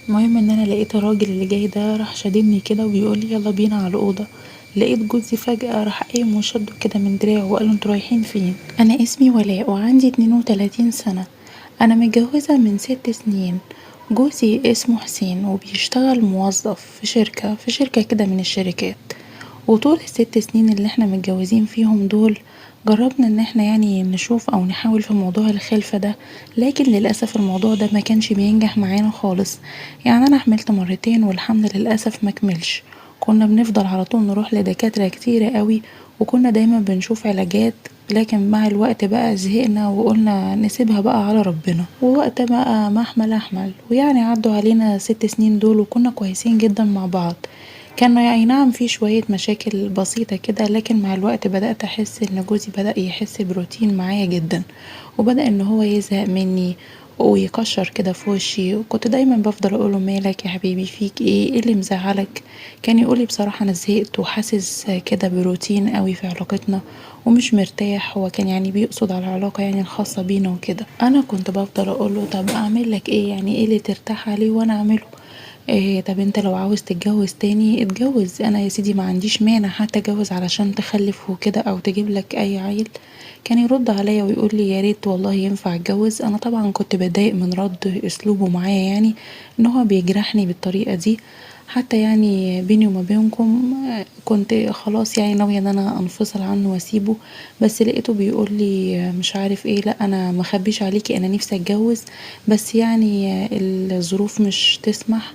المهم ان انا لقيت الراجل اللي جاي ده راح شادمني كده وبيقولي يلا بينا على الأوضة. لقيت جوزي فجأة راح قايم وشده كده من دراعه وقال له انتوا رايحين فين؟ انا اسمي ولاء وعندي 32 سنة. انا متجوزة من 6 سنين. جوزي اسمه حسين وبيشتغل موظف في شركة كده من الشركات. وطول ال6 سنين اللي احنا متجوزين فيهم دول جربنا ان احنا يعني نشوف او نحاول في موضوع الخلفة ده، لكن للأسف الموضوع ده ما كانش بينجح معانا خالص. يعني انا حملت مرتين والحمل للأسف مكملش. كنا بنفضل على طول نروح لدكاترة كتيرة قوي، وكنا دايما بنشوف علاجات، لكن مع الوقت بقى زهقنا وقلنا نسيبها بقى على ربنا. ووقت بقى ما احمل ويعني عدوا علينا 6 سنين دول وكنا كويسين جدا مع بعض. كان اي نعم في شوية مشاكل بسيطة كده، لكن مع الوقت بدأت احس ان جوزي بدأ يحس بروتين معايا جدا، وبدأ ان هو يزهق مني ويكشر كده في وشي. وكنت دايما بفضل اقوله مالك يا حبيبي، فيك ايه اللي مزعلك؟ كان يقولي بصراحة انا زهقت وحاسس كده بروتين قوي في علاقتنا ومش مرتاح. هو كان يعني بيقصد على العلاقة يعني الخاصة بينا وكده. انا كنت بفضل اقوله طب اعمل لك ايه؟ يعني ايه اللي ترتاح عليه وانا اعمله؟ إيه طب انت لو عاوز تتجوز تاني اتجوز، انا يا سيدي ما عنديش مانع حتى اتجوز علشان تخلف وكده او تجيب لك اي عيل. كان يرد عليا ويقول لي يا ريت والله ينفع اتجوز. انا طبعا كنت بتضايق من رد اسلوبه معايا، يعني ان هو بيجرحني بالطريقه دي. حتى يعني بيني وما بينكم كنت خلاص يعني ناويه ان انا انفصل عنه واسيبه، بس لقيته بيقول لي مش عارف ايه، لا انا مخبيش عليكي انا نفسي اتجوز، بس يعني الظروف مش تسمح،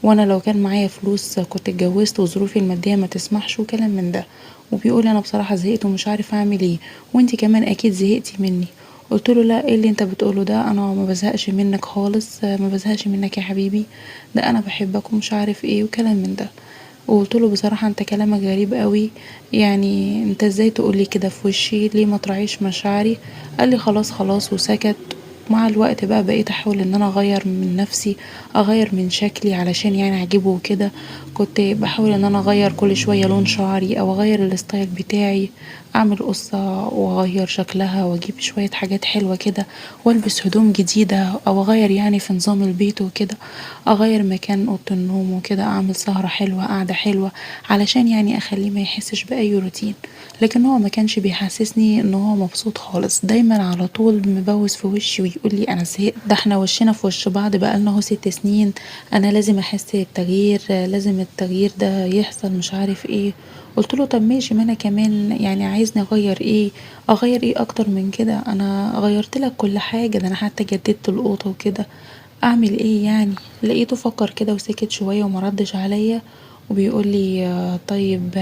وانا لو كان معايا فلوس كنت اتجوزت وظروفي الماديه ما تسمحش وكلام من ده. وبيقول انا بصراحه زهقت ومش عارف اعمل ايه، وانتي كمان اكيد زهقتي مني. قلت له لا، ايه اللي انت بتقوله ده؟ انا ما بزهقش منك خالص، ما بزهقش منك يا حبيبي، ده انا بحبك ومش عارف ايه وكلام من ده. وقلت له بصراحه انت كلامك غريب قوي، يعني انت ازاي تقولي كده في وشي؟ ليه ما تراعيش مشاعري؟ قال لي خلاص خلاص وسكت. مع الوقت بقى بقيت احاول ان انا اغير من نفسي، اغير من شكلي علشان يعني اعجبه وكده. كنت بحاول ان انا اغير كل شوية لون شعري او اغير الستايل بتاعي، اعمل قصة واغير شكلها واجيب شوية حاجات حلوة كده، والبس هدوم جديدة او اغير يعني في نظام البيت وكده، اغير مكان اوضة النوم وكده، اعمل سهرة حلوة قعدة حلوة علشان يعني اخليه ما يحسش باي روتين. لكن هو ما كانش بيحسسني ان هو مبسوط خالص، دايما على طول مبوس في وشي ويقول لي انا زهقت، ده احنا وشنا في وش بعض بقالنا اهو 6 سنين، انا لازم احس بالتغيير، لازم التغيير ده يحصل مش عارف ايه. قلت له طب ماشي، ما انا كمان يعني عايزني اغير ايه؟ اغير ايه اكتر من كده؟ انا غيرت لك كل حاجه، ده انا حتى جددت الاوضه وكده، اعمل ايه يعني؟ لقيته فكر كده وسكت شويه وما ردش عليا، وبيقول لي طيب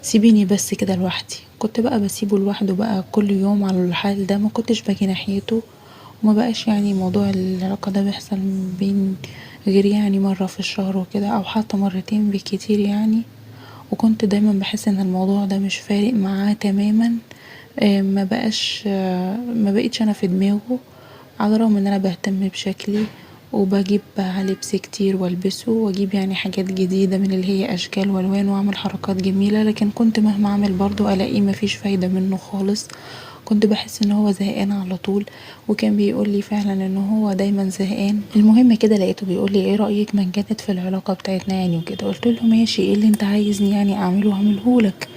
سيبيني بس كده لوحدي. كنت بقى بسيبه لوحده بقى كل يوم على الحال ده، ما كنتش باجي ناحيته. وما بقاش يعني موضوع العلاقة ده بيحصل بين غير يعني مرة في الشهر وكده، او حتى مرتين بالكتير يعني. وكنت دايما بحس ان الموضوع ده مش فارق معاه تماما. ما بقيتش انا في دماغه، على الرغم ان انا بهتم بشكلي وبجيب بقى لبس كتير والبسه واجيب يعني حاجات جديدة من اللي هي اشكال والوان واعمل حركات جميلة، لكن كنت مهما اعمل برضو الاقيه مفيش فايدة منه خالص. كنت بحس ان هو زهقان على طول، وكان بيقولي فعلا ان هو دايما زهقان. المهم كده لقيته بيقولي ايه رأيك ما نجدد في العلاقة بتاعتنا يعني وكده. قلت له ماشي، ايه اللي انت عايزني يعني اعمله هعملهولك.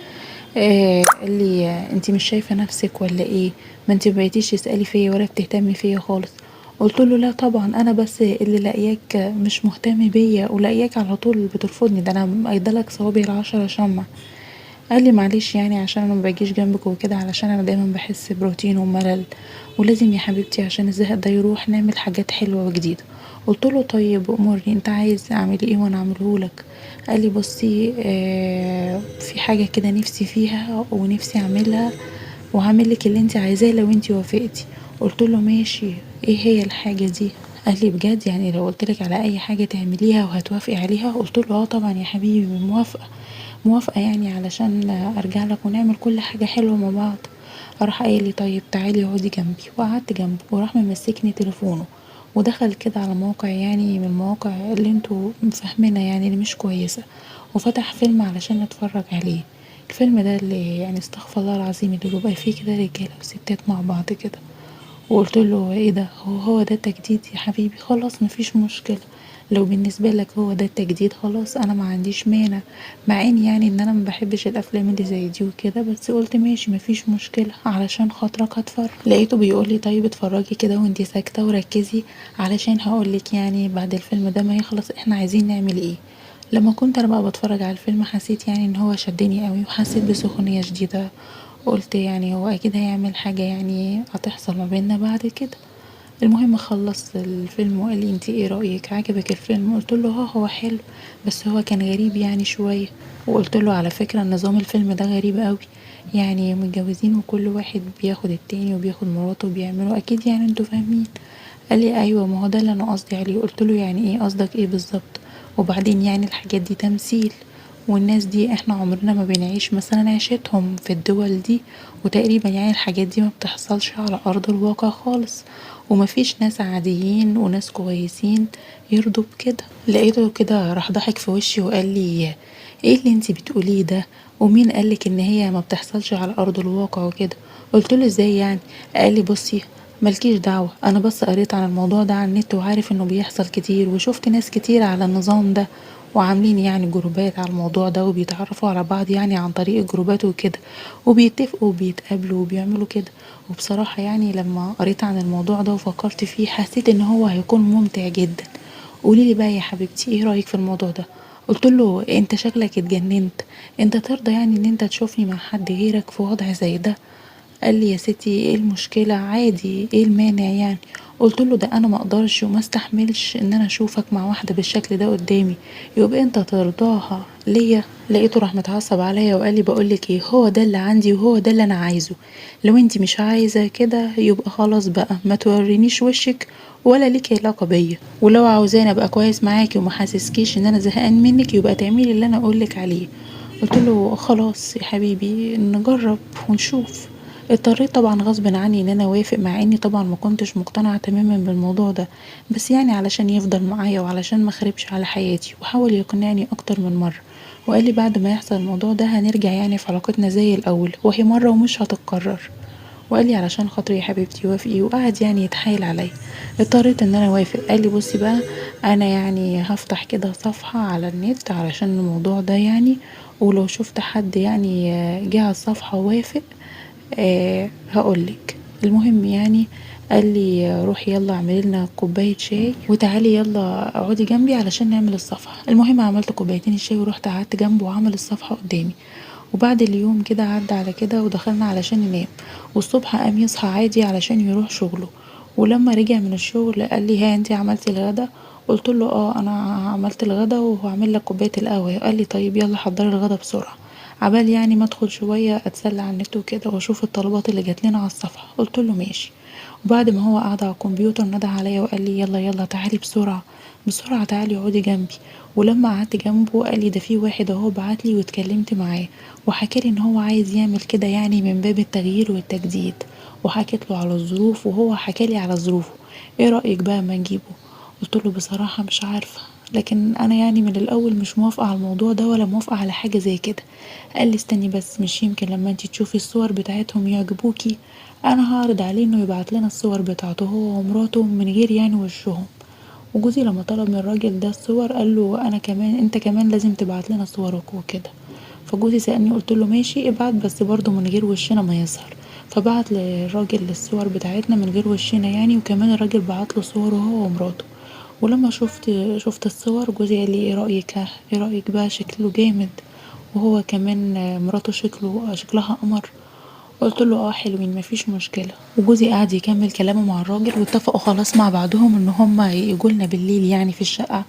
قال لي انتي مش شايفة نفسك ولا ايه؟ ما انتي مبقيتيش تسألي فيا ولا بتهتمي فيا خالص. قلت له لا طبعا، انا بس اللي لاقياك مش مهتم بيا ولاقياك على طول بترفضني، ده انا مقيدلك صوابي العشرة شمع. قال لي معلش يعني عشان انا مبجيش جنبك وكده، علشان انا دايما بحس بروتين وملل، ولازم يا حبيبتي عشان الزهق ده يروح نعمل حاجات حلوة وجديدة. قلت له طيب امورني، انت عايز اعمل ايه وانا اعملهولك؟ قال لي بصي في حاجة كده نفسي فيها ونفسي اعملها، وهعملك اللي انت عايزاه لو انت وافقتي. قلت له ماشي، ايه هي الحاجة دي؟ قال لي بجد يعني لو قلتلك على اي حاجة تعمليها وهتوافقي عليها؟ قلت له اه طبعا يا حبيبي موافقة، موافقة يعني علشان ارجع لك ونعمل كل حاجة حلوة مع بعض. راح قايل لي طيب تعالي اقعدي جنبي، وقعدت جنبه وراح ممسكني تليفونه ودخل كده على موقع يعني من المواقع اللي انتوا فاهمينها يعني اللي مش كويسة، وفتح فيلم علشان نتفرج عليه. الفيلم ده اللي يعني استغفر الله العظيم اللي بيبقى فيه كده رجالة وستات مع بعض كده. وقلت له ايه ده؟ هو ده تجديد يا حبيبي؟ خلاص مفيش مشكلة. لو بالنسبة لك هو ده التجديد خلاص انا ما عنديش مانع، مع ان يعني ان انا ما بحبش الافلام اللي زي دي وكده، بس قلت ماشي مفيش مشكلة علشان خاطرك هتفرج. لقيته بيقولي طيب اتفرجي كده وانتي ساكتة وركزي علشان هقولك يعني بعد الفيلم ده ما يخلص احنا عايزين نعمل ايه. لما كنت انا بقى بتفرج على الفيلم حسيت يعني ان هو شدني قوي وحسيت بسخونية شديدة. قلت يعني هو اكيد هيعمل حاجة يعني هتحصل ما بيننا بعد كده. المهم خلص الفيلم وقال لي انتي ايه رأيك عجبك الفيلم؟ قلت له اه هو حلو بس هو كان غريب يعني شوية. وقلت له على فكرة نظام الفيلم ده غريب قوي، يعني متجوزين وكل واحد بياخد التاني وبياخد مراته وبيعملوا اكيد يعني انتوا فاهمين. قال لي ايوه ما هو ده اللي انا قصدي عليه. قلت له يعني ايه قصدك ايه بالظبط؟ وبعدين يعني الحاجات دي تمثيل، والناس دي احنا عمرنا ما بنعيش مثلا عيشتهم في الدول دي، وتقريبا يعني الحاجات دي ما بتحصلش على ارض الواقع خالص، ومفيش ناس عاديين وناس كويسين يرضوا بكده. لقيته كده راح ضحك في وشي وقال لي ايه اللي انتي بتقوليه ده؟ ومين قالك ان هي ما بتحصلش على ارض الواقع وكده؟ قلت له ازاي يعني؟ قال لي بصي ملكيش دعوة، انا بس قريت عن الموضوع ده على النت وعارف انه بيحصل كتير وشفت ناس كتير على النظام ده وعاملين يعني جروبات على الموضوع ده وبيتعرفوا على بعض يعني عن طريق الجروبات وكده وبيتفقوا وبيتقابلوا وبيعملوا كده. وبصراحة يعني لما قريت عن الموضوع ده وفكرت فيه حسيت ان هو هيكون ممتع جدا. قوليلي بقى يا حبيبتي ايه رأيك في الموضوع ده؟ قلت له انت شكلك اتجننت، انت ترضى يعني ان انت تشوفني مع حد غيرك في وضع زي ده؟ قال لي يا ستي ايه المشكلة عادي ايه المانع يعني؟ قلت له ده انا ما اقدرش وما استحملش ان انا اشوفك مع واحدة بالشكل ده قدامي، يبقى انت ترضاها ليا؟ لقيته راح متعصب عليا وقال لي بقولك ايه هو ده اللي عندي وهو ده اللي انا عايزه، لو انتي مش عايزة كده يبقى خلاص بقى ما تورينيش وشك ولا ليكي علاقة بيا، ولو عاوزاني ابقى كويس معاكي وما حاسسكيش ان انا زهقان منك يبقى تعملي اللي انا اقولك عليه. قلت له خلاص يا حبيبي نجرب ونشوف. اضطريت طبعا غصب عني ان انا اوافق مع اني طبعا ما كنتش مقتنعة تماما بالموضوع ده، بس يعني علشان يفضل معايا وعلشان ما خربش على حياتي، وحاول يقنعني اكتر من مرة وقال لي بعد ما يحصل الموضوع ده هنرجع يعني في علاقتنا زي الاول وهي مرة ومش هتتكرر. وقال لي علشان خاطري يا حبيبتي وافقي وقعد يعني يتحايل عليا. اضطريت ان انا اوافق. قال لي بصي بقى انا يعني هفتح كده صفحة على النت علشان الموضوع ده يعني، ولو شفت حد يعني جه على الصفحة ووافق هقولك. المهم يعني قال لي روحي يلا اعملي لنا كوبايه شاي وتعالي يلا اقعدي جنبي علشان نعمل الصفحه. المهم عملت كوبايتين الشاي ورحت قعدت جنبه وعمل الصفحه قدامي. وبعد اليوم كده عدى على كده ودخلنا علشان ننام، والصبح قام يصحى عادي علشان يروح شغله. ولما رجع من الشغل قال لي ها انتي عملتي الغدا؟ قلت له اه انا عملت الغدا وهعمل لك كوبايه القهوه. قال لي طيب يلا حضري الغدا بسرعه عبال يعني ما ادخل شويه اتسلى على النت وكده واشوف الطلبات اللي جات لنا على الصفحه. قلت له ماشي. وبعد ما هو قعد على الكمبيوتر نده عليا وقال لي يلا يلا تعالي بسرعه بسرعه تعالي اقعدي جنبي. ولما قعدت جنبه قال لي ده في واحد اهو بعتلي واتكلمت معاه وحكالي ان هو عايز يعمل كده يعني من باب التغيير والتجديد، وحكيت له على الظروف وهو حكالي على ظروفه. ايه رأيك بقى ما نجيبه؟ قلت له بصراحة مش عارفة، لكن انا يعني من الاول مش موافقة على الموضوع ده ولا موافقة على حاجة زي كده. قال لي استني بس مش يمكن لما انتي تشوفي الصور بتاعتهم يعجبوكي؟ انا هعرض عليه انه يبعت لنا الصور بتاعته هو ومراته من غير يعني وشهم. وجوزي لما طلب من الراجل ده الصور قال له انا كمان انت كمان لازم تبعت لنا صورك وكده. فجوزي سألني قلت له ماشي ابعت بس برضو من غير وشنا ما يظهر. فبعت للراجل الصور بتاعتنا من غير وشنا يعني، وكمان الراجل بعت له صوره هو ومراته. ولما شفت الصور جوزي قال لي ايه رأيك ايه رأيك بقى شكله جامد، وهو كمان مراته شكلها قمر. قلت له اه حلوين مفيش مشكلة. وجوزي قعد يكمل كلامه مع الراجل واتفقوا خلاص مع بعضهم ان هما يجولنا بالليل يعني في الشقة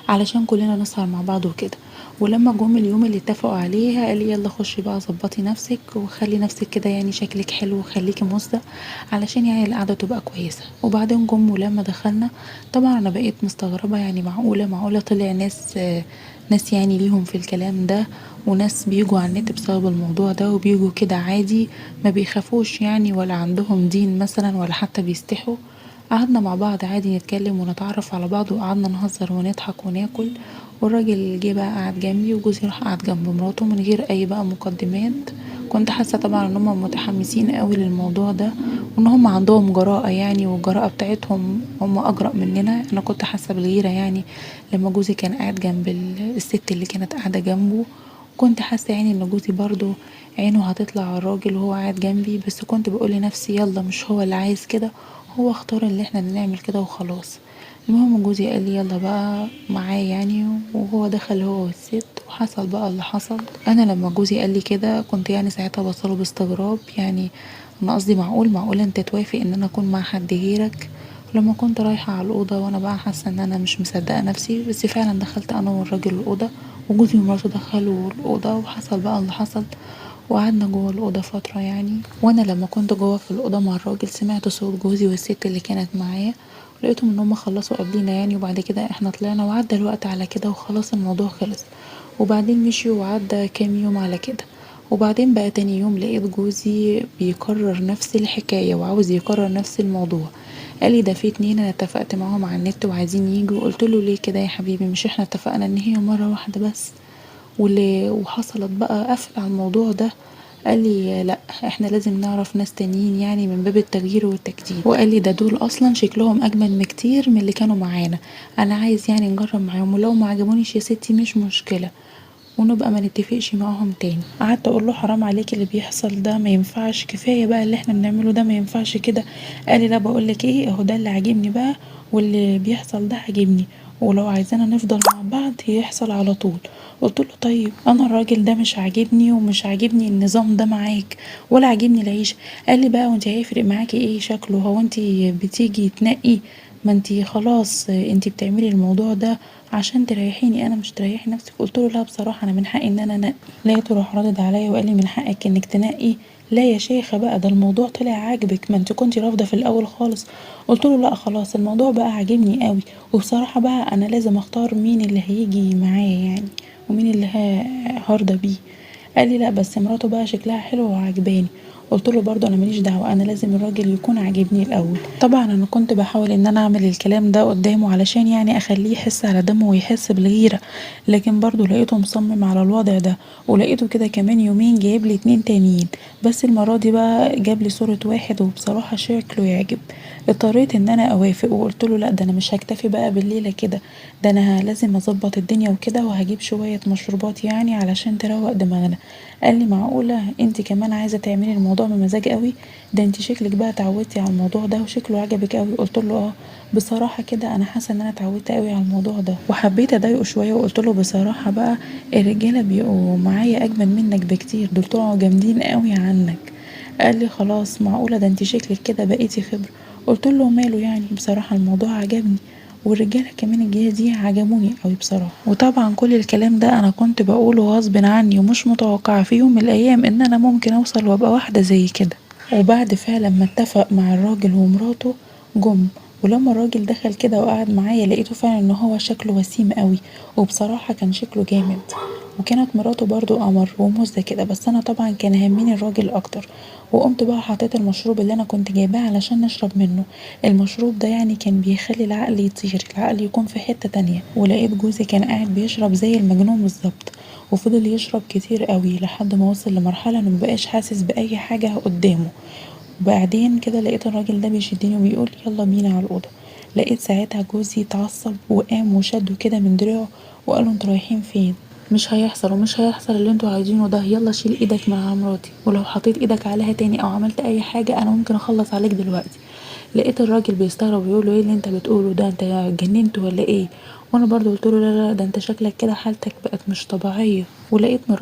علشان كلنا نسهر مع بعض وكده. ولما جم اليوم اللي اتفقوا عليه قال لي يلا خشي بقى ظبطي نفسك وخلي نفسك كده يعني شكلك حلو وخليكي موزة علشان يعني القعدة تبقى كويسة. وبعدين جم ولما دخلنا طبعا انا بقيت مستغربة يعني معقولة طلع ناس يعني ليهم في الكلام ده، وناس بيجوا على النت بسبب الموضوع ده وبيجوا كده عادي ما بيخافوش يعني ولا عندهم دين مثلا ولا حتى بيستحوا. قعدنا مع بعض عادي نتكلم ونتعرف على بعض وقعدنا نهزر ونضحك وناكل. والراجل جه بقى قعد جنبي وجوزي راح قعد جنب مراته من غير اي بقى مقدمات، كنت حاسه طبعا ان هم متحمسين قوي للموضوع ده، وان هم عندهم جراءه يعني، والجراءه بتاعتهم هم اجرأ مننا. انا كنت حاسه بالغيره يعني لما جوزي كان قاعد جنب الست اللي كانت قاعده جنبه. كنت حاسه يعني ان جوزي برضو عينه هتطلع على الراجل وهو قاعد جنبي، بس كنت بقول لنفسي يلا مش هو اللي عايز كده، هو اختار اللي احنا نعمل كده وخلاص. المهم جوزي قال لي يلا بقى معاه يعني، وهو دخل هو والست وحصل بقى اللي حصل. انا لما جوزي قال لي كده كنت يعني ساعتها بصله باستغراب يعني، انا قصدي معقول انت توافق ان انا اكون مع حد غيرك؟ لما كنت رايحه على الاوضه وانا بقى حاسه ان انا مش مصدقه نفسي، بس فعلا دخلت انا والراجل الاوضه، وجوزي ومراته دخلوا الاوضه وحصل بقى اللي حصل. وقعدنا جوه الأوضة فترة يعني، وأنا لما كنت جوه في الأوضة مع الراجل سمعت صوت جوزي والست اللي كانت معايا، ولقيتهم ان هم خلصوا قبلينا يعني، وبعد كده احنا طلعنا وعدى الوقت على كده وخلاص الموضوع خلص. وبعدين مشيوا وعدى كام يوم على كده. وبعدين بقى تاني يوم لقيت جوزي بيكرر نفس الحكاية وعاوز يكرر نفس الموضوع. قالي ده في اتنين انا اتفقت معاهم على النت وعايزين يجوا. قلت له ليه كده يا حبيبي؟ مش احنا اتفقنا ان هي مرة واحدة بس وحصلت بقى قفل على الموضوع ده؟ قال لي لا، احنا لازم نعرف ناس تانيين يعني من باب التغيير والتجديد. وقال لي ده دول اصلا شكلهم اجمل بكتير من اللي كانوا معانا، انا عايز يعني نجرب معاهم، ولو ما عجبونيش يا ستي مش مشكلة، ونبقى ما نتفقش معاهم تاني. قعدت اقول له حرام عليكي اللي بيحصل ده ما ينفعش، كفايه بقى اللي احنا بنعمله ده ما ينفعش كده. قال لي لا بقول لك ايه، اهو ده اللي عاجبني بقى، واللي بيحصل ده عاجبني، ولو عايزانا نفضل مع بعض يحصل على طول. قلت له طيب انا الراجل ده مش عاجبني، ومش عاجبني النظام ده معاك، ولا عاجبني العيش. قال لي بقى وانت هيفرق معاكي ايه شكله؟ هو انت بتيجي تنقي؟ ما انتي خلاص انتي بتعملي الموضوع ده عشان تريحيني انا مش تريحي نفسك. قلت له لا بصراحه انا من حقي ان انا انقي. لقيته راح رادد عليا وقال لي من حقك انك تنقي؟ لا يا شيخه بقى ده الموضوع طلع عاجبك، ما انت كنتي رافضه في الاول خالص. قلت له لا خلاص الموضوع بقى عاجبني قوي، وبصراحه بقى انا لازم اختار مين اللي هيجي معايا يعني، ومين اللي هرضى بيه. قال لي لا بس مراته بقى شكلها حلو وعجباني. قلت له برضه انا ماليش دعوه، انا لازم الراجل يكون عاجبني الاول. طبعا انا كنت بحاول ان انا اعمل الكلام ده قدامه علشان يعني اخليه يحس على دمه ويحس بالغيره، لكن برضه لقيته مصمم على الوضع ده. ولقيته كده كمان يومين جايب لي اتنين تانيين، بس المره دي بقى جاب لي صوره واحد وبصراحه شكله يعجب. اضطريت ان انا اوافق وقلت له لا ده انا مش هكتفي بقى بالليله كده، ده انا لازم اظبط الدنيا وكده، وهجيب شويه مشروبات يعني علشان تروق دماغنا. قال لي معقوله انت كمان عايزه تعملي الموضوع بمزاج قوي؟ ده انت شكلك بقى اتعودتي على الموضوع ده وشكله عجبك قوي. قلت له اه بصراحه كده انا حاسه ان انا اتعودت قوي على الموضوع ده، وحبيت اضايقه شويه وقلت له بصراحه بقى الرجاله بيبقوا معايا اجمل منك بكتير، دول طلعوا جامدين قوي عنك. قال لي خلاص معقوله ده انت شكلك كده بقيتي خبره. قلت له ماله يعني، بصراحه الموضوع عجبني، والرجاله كمان الجايه دي عجبوني قوي بصراحه. وطبعا كل الكلام ده انا كنت بقوله غصب عني، ومش متوقعه في يوم من الايام ان انا ممكن اوصل وابقى واحده زي كده. وبعد فعلا ما اتفق مع الراجل ومراته جم، ولما الراجل دخل كده وقعد معايا لقيته فعلا ان هو شكله وسيم قوي، وبصراحه كان شكله جامد. وكانت مراته برضو قمر ومزة كده، بس انا طبعا كان همني الراجل اكتر. وقمت بقى حطيت المشروب اللي انا كنت جايباه علشان نشرب منه. المشروب ده يعني كان بيخلي العقل يطير، العقل يكون في حتة تانية. ولقيت جوزي كان قاعد بيشرب زي المجنون بالظبط، وفضل يشرب كتير قوي لحد ما وصل لمرحلة انه مبقاش حاسس بأي حاجة قدامه. وبعدين كده لقيت الراجل ده بيشدني وبيقول يلا بينا على الأوضة. لقيت ساعتها جوزي اتعصب وقام وشده كده من دراعه وقالوا انتوا رايحين فين؟ مش هيحصل ومش هيحصل اللي انتوا عايزينه ده، يلا شيل ايدك من على مراتي، ولو حطيت ايدك عليها تاني او عملت اي حاجة انا ممكن اخلص عليك دلوقتي. لقيت الراجل بيستغرب ويقول له ايه اللي انت بتقوله ده، انت اتجننت ولا ايه؟ وانا برضو قلت له لا لا ده انت شكلك كده حالتك بقت مش طبيعيه. ولقيت من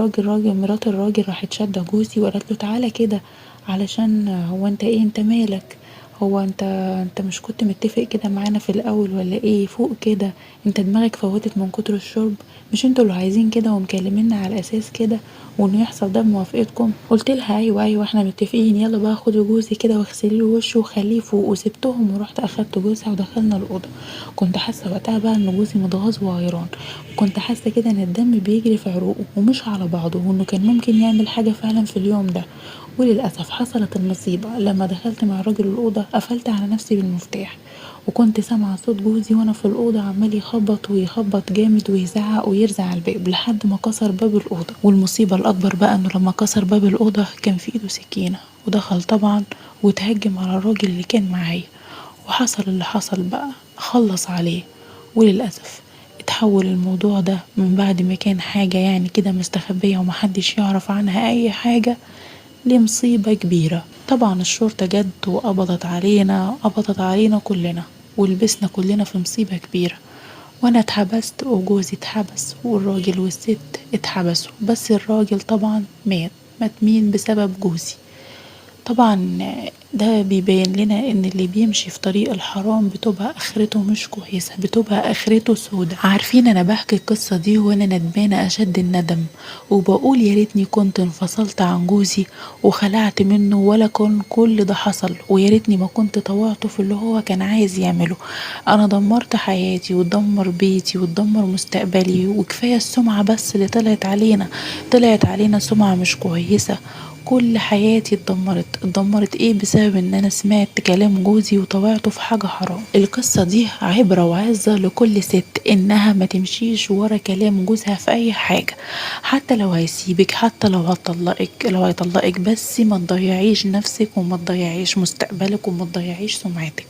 مرات الراجل راحت شاده جوزي وقالت له تعالى كده، علشان هو انت ايه، انت مالك؟ هو انت مش كنت متفق كده معانا في الاول ولا ايه؟ فوق كده، انت دماغك فوتت من كتر الشرب؟ مش انتوا اللي عايزين كده ومكلميننا على اساس كده وانه يحصل ده بموافقتكم؟ قلت لها ايوه ايوه احنا متفقين، يلا بقى خدي جوزي كده واغسلي له وشه وخليه فوق. وسبتهم ورحت اخدت جوزها ودخلنا الاوضه. كنت حاسه وقتها بقى ان جوزي متغاظ وغيران، وكنت حاسه كده ان الدم بيجري في عروقه ومش على بعضه، وانه كان ممكن يعمل حاجه فعلا في اليوم ده. وللاسف حصلت المصيبه، لما دخلت مع الراجل الاوضه قفلت على نفسي بالمفتاح، وكنت سامعة صوت جوزي وانا في الأوضة عمال يخبط ويخبط جامد ويزعق ويرزع على الباب لحد ما كسر باب الأوضة. والمصيبة الأكبر بقى انه لما كسر باب الأوضة كان في ايده سكينة، ودخل طبعا وتهجم على الراجل اللي كان معايا، وحصل اللي حصل بقى، خلص عليه. وللأسف اتحول الموضوع ده من بعد ما كان حاجة يعني كده مستخبية ومحدش يعرف عنها أي حاجة لمصيبة كبيرة. طبعا الشرطة جت قبضت علينا كلنا، ولبسنا كلنا في مصيبة كبيرة. وانا اتحبست وجوزي اتحبس والراجل والست اتحبسوا، بس الراجل طبعا مات مين بسبب جوزي. طبعا ده بيبين لنا ان اللي بيمشي في طريق الحرام بتبقى اخرته مش كويسة، بتبقى اخرته سودة. عارفين انا بحكي القصة دي وانا ندمانة اشد الندم، وبقول يا ريتني كنت انفصلت عن جوزي وخلعت منه ولا كان كل ده حصل، ويا ريتني ما كنت طوعته في اللي هو كان عايز يعمله. انا دمرت حياتي وتدمر بيتي وتدمر مستقبلي، وكفاية السمعة بس اللي طلعت علينا سمعة مش كويسة. كل حياتي اتدمرت ايه بسبب ان انا سمعت كلام جوزي وطوعته في حاجة حرام. القصة دي عبرة وعظة لكل ست انها ما تمشيش ورا كلام جوزها في اي حاجة، حتى لو هيسيبك، حتى لو هيطلقك، بس ما تضيعيش نفسك وما تضيعيش مستقبلك وما تضيعيش سمعتك.